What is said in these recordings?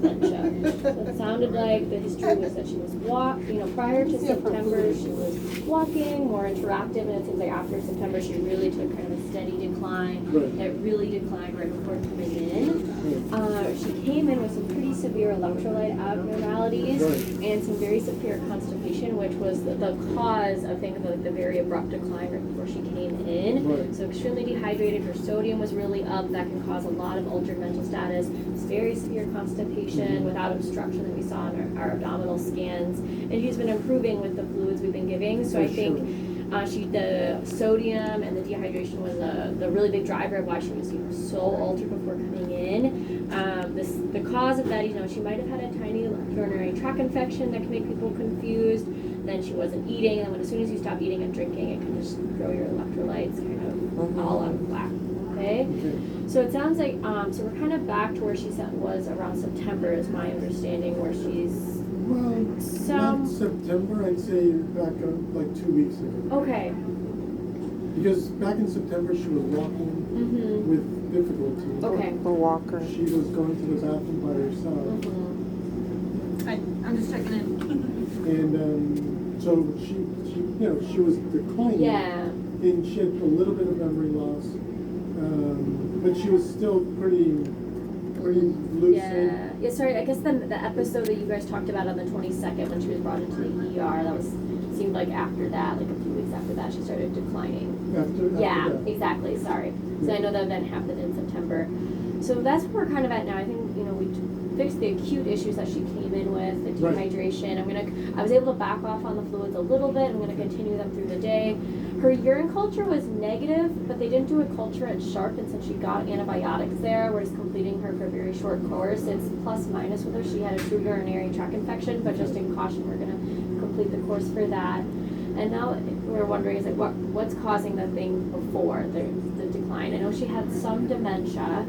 dementia. So it sounded like the history was that she was prior to September she was walking, more interactive, and it seems like after September she really took kind of a steady decline. Right. That really declined right before coming in. She came in with some pretty severe electrolyte abnormalities and some very severe constipation, which was the cause of the very abrupt decline right before she came in. Right. So extremely dehydrated, her sodium was really up. That can cause a lot of altered mental status. It's very severe constipation without obstruction that we saw in our abdominal scans. And she's been improving with the fluids we've been giving. So I think the sodium and the dehydration was the really big driver of why she was so altered before coming in. The cause of that, she might have had a tiny urinary tract infection that can make people confused. Then she wasn't eating, and as soon as you stop eating and drinking, it can just throw your electrolytes kind of all out of whack. Okay? So it sounds like, so we're kind of back to where she was around September, is my understanding, where she's Not September, I'd say back like 2 weeks ago. Okay. Because back in September she was walking with difficulty. Okay. The walker. She was going to the bathroom by herself. I'm just checking in. And so she was declining. Yeah. And she had a little bit of memory loss. But she was still pretty lucid. Yeah, sorry, I guess the episode that you guys talked about on the 22nd when she was brought into the ER, seemed like after that, like a few weeks after that, she started declining. After that. Exactly, sorry. So I know that event happened in September. So that's where we're kind of at now. I think, we fixed the acute issues that she came in with, the dehydration. I was able to back off on the fluids a little bit. I'm going to continue them through the day. Her urine culture was negative, but they didn't do a culture at Sharp, and since she got antibiotics there, we're just completing her for a very short course. It's plus minus with her. She had a true urinary tract infection, but just in caution, we're going to complete the course for that. And now we're wondering, what's causing the thing before the decline? I know she had some dementia,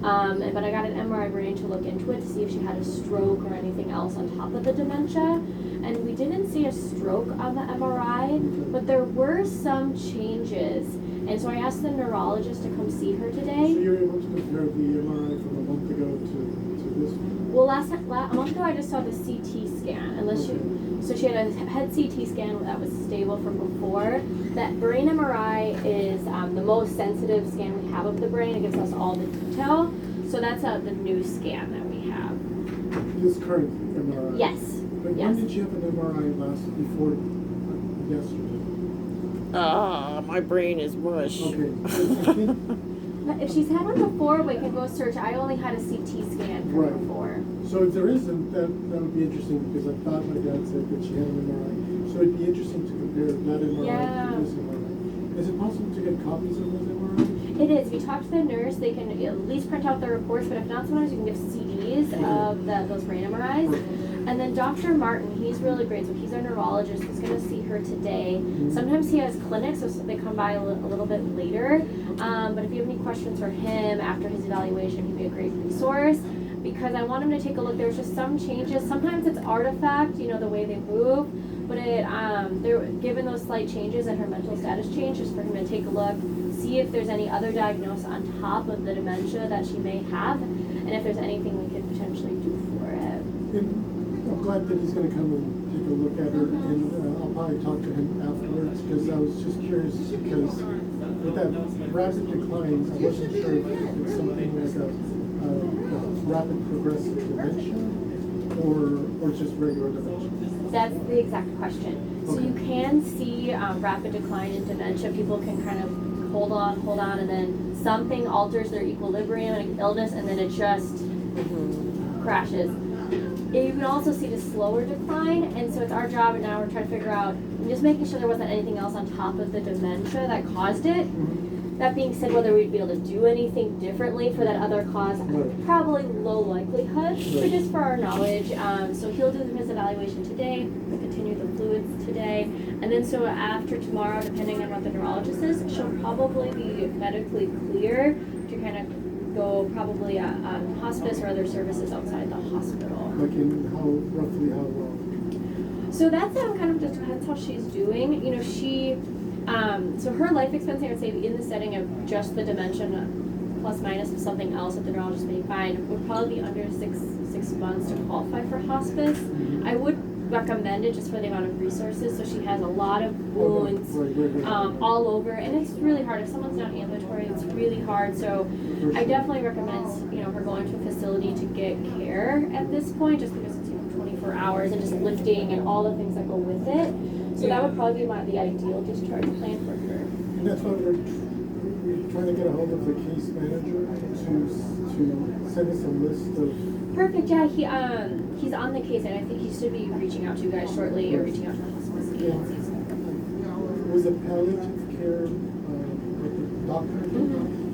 but I got an MRI brain to look into it to see if she had a stroke or anything else on top of the dementia. And we didn't see a stroke on the MRI, but there were some changes. And so I asked the neurologist to come see her today. So you're able to compare the MRI from a month ago to this one? Well, a month ago I just saw the CT scan. So she had a head CT scan that was stable from before. That brain MRI is the most sensitive scan we have of the brain. It gives us all the detail. So that's the new scan that we have. This current MRI? Yes. But when did you have an MRI before yesterday? My brain is mush. Okay. I think, If she's had one before, we can go search. I only had a CT scan from Right. before. so if there isn't, that would be interesting because I thought my dad said that she had an MRI. So it'd be interesting to compare that MRI to this MRI. Is it possible to get copies of those MRIs? It is. If you talk to the nurse, they can at least print out the reports, but if not, sometimes you can give CDs of those brain MRIs. And then Dr. Martin, he's really great. So he's our neurologist. He's going to see her today. Sometimes he has clinics, so they come by a little bit later. But if you have any questions for him after his evaluation, he'd be a great resource. Because I want him to take a look. There's just some changes. Sometimes it's artifact, the way they move. But they're given those slight changes and her mental status change, just for him to take a look, see if there's any other diagnosis on top of the dementia that she may have, and if there's anything we could potentially do for it. And I'm glad that he's going to come and take a look at her, and I'll probably talk to him afterwards because I was just curious because with that rapid decline, I wasn't sure if it's something like a rapid progressive dementia or just regular dementia. That's the exact question. So you can see rapid decline in dementia. People can kind of hold on, and then something alters their equilibrium and illness, and then it just crashes. You can also see the slower decline, and so it's our job, and now we're trying to figure out, just making sure there wasn't anything else on top of the dementia that caused it. That being said, whether we'd be able to do anything differently for that other cause, probably low likelihood, but just for our knowledge. So he'll do his evaluation today, we'll continue the fluids today, and then so after tomorrow, depending on what the neurologist is, she'll probably be medically clear to kind of go probably on hospice or other services outside the hospital. Like in roughly how long? So that's kind of just depends how she's doing. She so her life expectancy, I would say, in the setting of just the dementia plus minus of something else that the neurologist may find, would probably be under six 6 months to qualify for hospice. I would recommend it just for the amount of resources. So she has a lot of wounds all over, and it's really hard. If someone's not ambulatory, it's really hard. So I definitely recommend her going to a facility to get care at this point, just because it's 24 hours and just lifting and all the things that go with it. So that would probably be the ideal discharge plan for her. And that's why we're trying to get a hold of the case manager to send us a list of. Perfect. Yeah, he's on the case, and I think he should be reaching out to you guys shortly, or reaching out to the hospice agencies. Was it palliative care with the doctor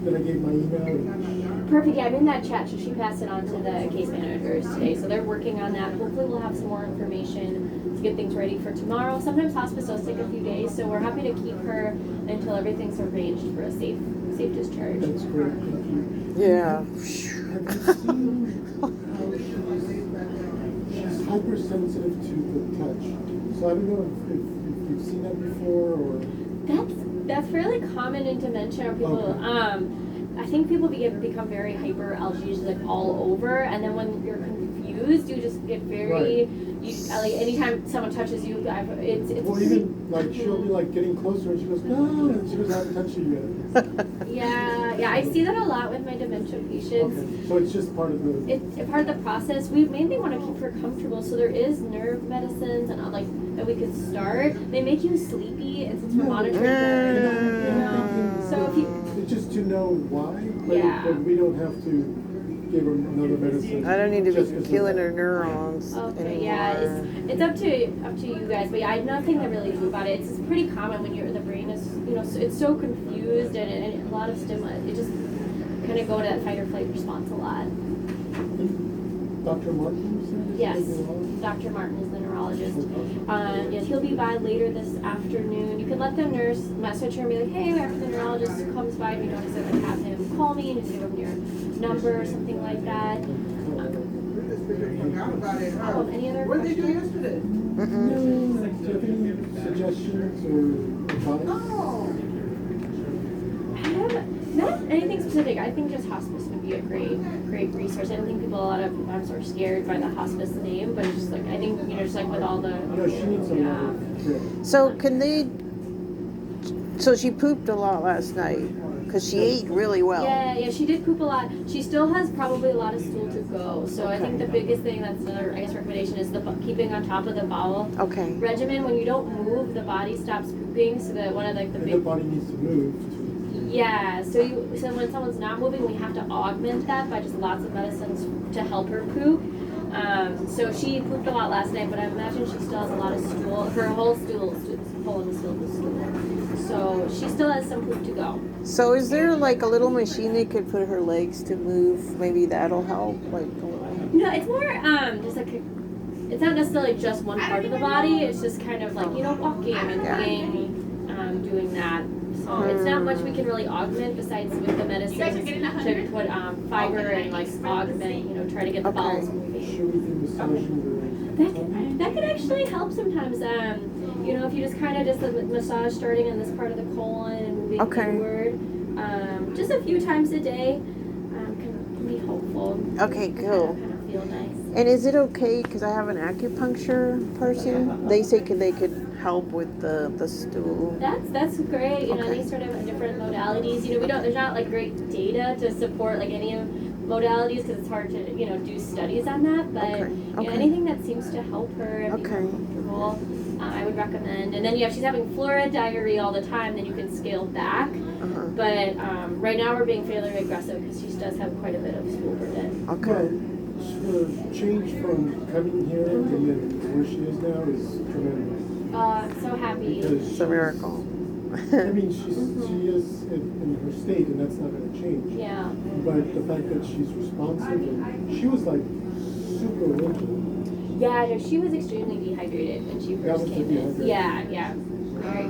that I gave my email? Perfect. Yeah, I'm in that chat, so she passed it on to the case managers today. So they're working on that. Hopefully, we'll have some more information to get things ready for tomorrow. Sometimes hospice does take a few days, so we're happy to keep her until everything's arranged for a safe discharge. That's great. Thank you. Yeah. Have you seen how she's hypersensitive to the touch? So I don't know if you've seen that before or. That's fairly common in dementia. People, Okay. I think people become very hyperalgesic all over, and then when you're confused, you just get very. Like anytime someone touches you, it's. Well, even like she'll be like getting closer, and she goes no, and she goes, I haven't touched you yet. Yeah, I see that a lot with my dementia patients. Okay, so it's just part of the. It's a part of the process. We mainly want to keep her comfortable, so there is nerve medicines and that we could start. They make you sleepy, and since we're monitoring them, so if you. It's just to know why, Yeah. but we don't have to give her another medicine. I don't need to just be 'cause of killing that. her neurons Okay, anymore. yeah, it's up to you guys, but yeah, I have nothing to really do about it. It's pretty common when the brain is, it's so confused and a lot of stimuli. It just kind of go to that fight or flight response a lot. Dr. Martin, you said? Yes, Is the neurologist? Dr. Martin is the neurologist. Yes, he'll be by later this afternoon. You can let the nurse message her and be like, hey, after the neurologist comes by, we notice that, have him call me and just give him your number or something like that. Any other What did they do questions? yesterday? Do you have any suggestions or advice? Not anything specific. I think just hospice would be a great resource. I don't think a lot of times are scared by the hospice name, but it's just like, I think, just like with all the. No, she needs a lot of care. So so she pooped a lot last night because she ate really well. Yeah, she did poop a lot. She still has probably a lot of stool to go. So I think the biggest thing that's another, recommendation is keeping on top of the bowel Okay. regimen. When you don't move, the body stops pooping. So that one of the And the big. body needs to move. Yeah, so when someone's not moving, we have to augment that by just lots of medicines to help her poop. So she pooped a lot last night, but I imagine she still has a lot of stool. Her whole colon is filled with stool. So she still has some poop to go. So is there like a little machine they could put her legs to move? Maybe that'll help. Like. No, it's more just like it's not necessarily just one part of the body. It's just kind of like walking and doing that. So it's not much we can really augment besides with the medicines to put fiber and like augment. Try to get the bowels moving. Should we be massaging her? That could actually help sometimes. If you just kind of massage starting in this part of the colon and moving inward, just a few times a day can be helpful. Okay, cool. Kind of feel nice. And is it okay? Because I have an acupuncture person. They say they could help with the stool. That's great. Okay. Any sort of different modalities. There's not like great data to support like any of modalities because it's hard to do studies on that. But Okay. anything that seems to help her and be more Okay. comfortable, I would recommend. And then if she's having fluoride diarrhea all the time, then you can scale back. Uh-huh. But right now we're being fairly aggressive because she does have quite a bit of stool burden. Okay. Well, the change from coming here and then where she is now is tremendous. I'm so happy. Because It's a miracle. I mean, she is in her state, and that's not going to change. Yeah. But the fact that she's responsive, and she was like super original. Yeah, no, she was extremely dehydrated when she That first was came the in. dehydration. Yeah.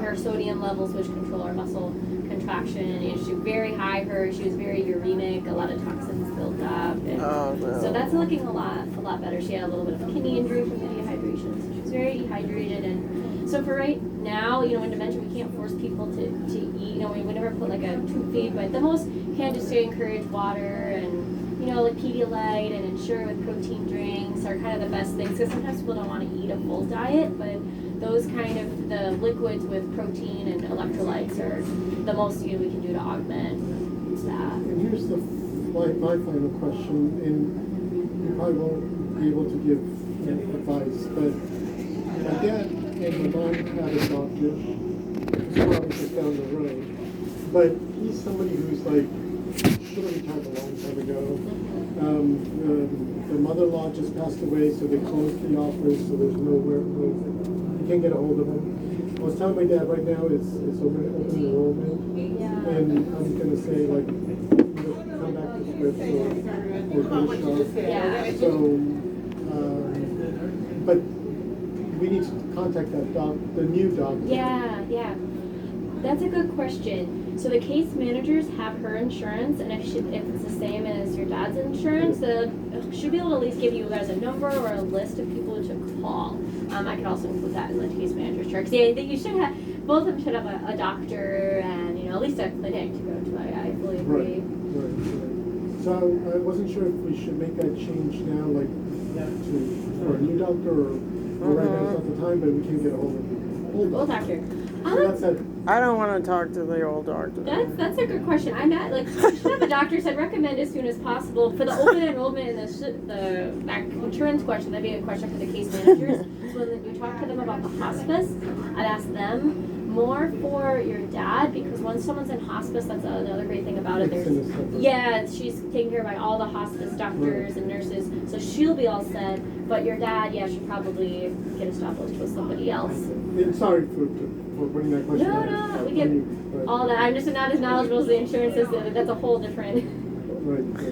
Her sodium levels, which control our muscle contraction, and she was very high. She was very uremic. A lot of toxins built up, and Oh, no. so that's looking a lot better. She had a little bit of kidney injury from the dehydration, so she was very dehydrated. And so for right now, in dementia, we can't force people to eat. We would never put like a tube feed, but the most can just say encourage water and like Pedialyte and Ensure with protein drinks are kind of the best things, because sometimes people don't want to eat a full diet, but those kind of the liquids with protein and electrolytes are the most we can do to augment that. And here's my final question, and you probably won't be able to give advice, but my dad and my mom had a doctor, who's probably just down the road, but he's somebody who's like, should have retired a long time ago. The mother-in-law just passed away, so they closed the office, so there's you can't get a hold of him. I was telling my dad right now it's open enrollment, Yeah. and I'm gonna say like, come back to Scripps or Bishop. Yeah. So, but we need to contact that the new doctor. Yeah. That's a good question. So the case managers have her insurance, and if it's the same as your dad's insurance, they should be able to at least give you guys a number or a list of people to call. I could also include that in the case manager's chart. Because I think you should have, both of them should have a doctor and, at least a clinic to go to. I fully agree. Right. So I wasn't sure if we should make that change now, like for a new doctor, or right now it's not the time, but we can't get a hold of the old Old doctor. doctor. So that's that. I don't want to talk to the old doctor. That's a good question. I'm not like you should have a doctor said recommend as soon as possible for the open enrollment and the that insurance question. That'd be a question for the case managers. So when you talk to them about the hospice, I'd ask them more for your dad, because once someone's in hospice, that's another great thing about it. She's taken care of by all the hospice doctors and nurses, so she'll be all set. But your dad, should probably get a stop list with somebody else. And sorry for putting that question. No, we get all that. I'm just not as knowledgeable as the insurance system. That's a whole different. Right. So,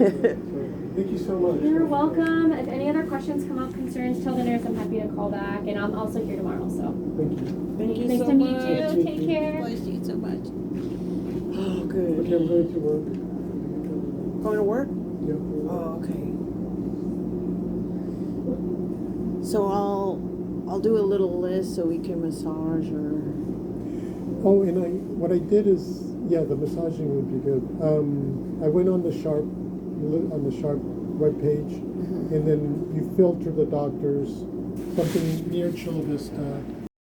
thank you so much. You're welcome. If any other questions come up, concerns, tell the nurse I'm happy to call back, and I'm also here tomorrow. So Thank you. Thank you nice so to meet much. you. Take care. Bless you so much. Oh, Okay, good. I'm going to work. Going to work? Yeah. Oh, okay. So I'll do a little list so we can massage or. Oh, and what I did is, the massaging would be good. I went on the Sharp webpage, and then you filter the doctors, something near Chula Vista,